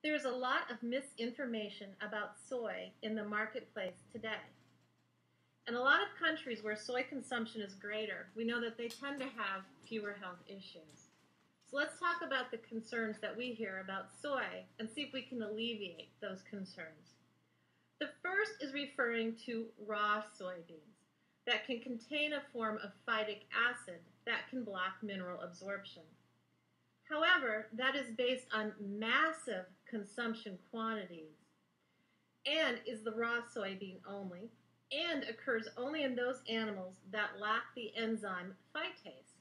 There's a lot of misinformation about soy in the marketplace today. In a lot of countries where soy consumption is greater, we know that they tend to have fewer health issues. So let's talk about the concerns that we hear about soy and see if we can alleviate those concerns. The first is referring to raw soybeans that can contain a form of phytic acid that can block mineral absorption. However, that is based on massive consumption quantities and is the raw soybean only and occurs only in those animals that lack the enzyme phytase.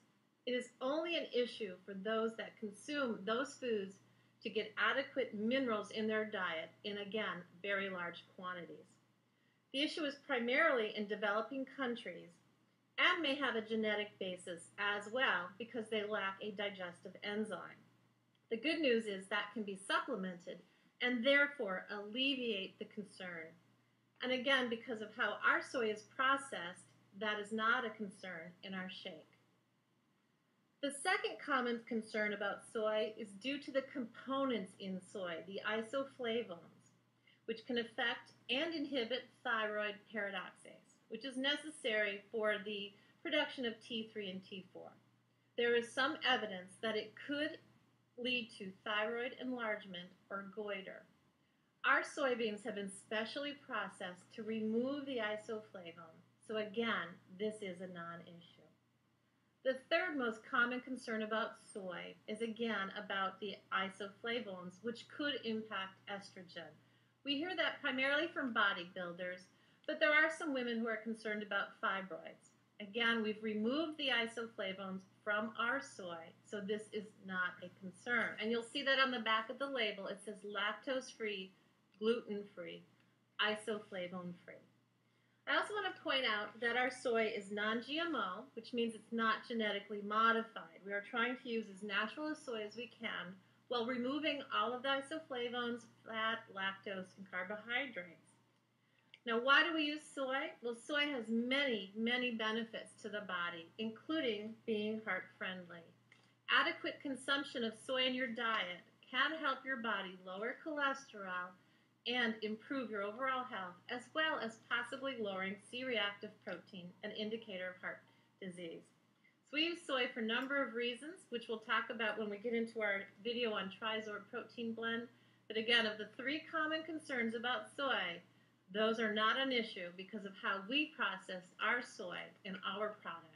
It is only an issue for those that consume those foods to get adequate minerals in their diet in, again, very large quantities. The issue is primarily in developing countries and may have a genetic basis as well because they lack a digestive enzyme. The good news is that can be supplemented and therefore alleviate the concern. And again, because of how our soy is processed, that is not a concern in our shake. The second common concern about soy is due to the components in soy, the isoflavones, which can affect and inhibit thyroid peroxidase, which is necessary for the production of T3 and T4. There is some evidence that it could lead to thyroid enlargement or goiter. Our soybeans have been specially processed to remove the isoflavone, so again, this is a non-issue. The third most common concern about soy is again about the isoflavones, which could impact estrogen. We hear that primarily from bodybuilders, but there are some women who are concerned about fibroids. Again, we've removed the isoflavones from our soy, so this is not a concern. And you'll see that on the back of the label. It says lactose-free, gluten-free, isoflavone-free. I also want to point out that our soy is non-GMO, which means it's not genetically modified. We are trying to use as natural a soy as we can while removing all of the isoflavones, fat, lactose, and carbohydrates. Now, why do we use soy? Well, soy has many, many benefits to the body, including being heart-friendly. Adequate consumption of soy in your diet can help your body lower cholesterol and improve your overall health, as well as possibly lowering C-reactive protein, an indicator of heart disease. So we use soy for a number of reasons, which we'll talk about when we get into our video on Trizord protein blend. But again, of the three common concerns about soy, those are not an issue because of how we process our soy in our products.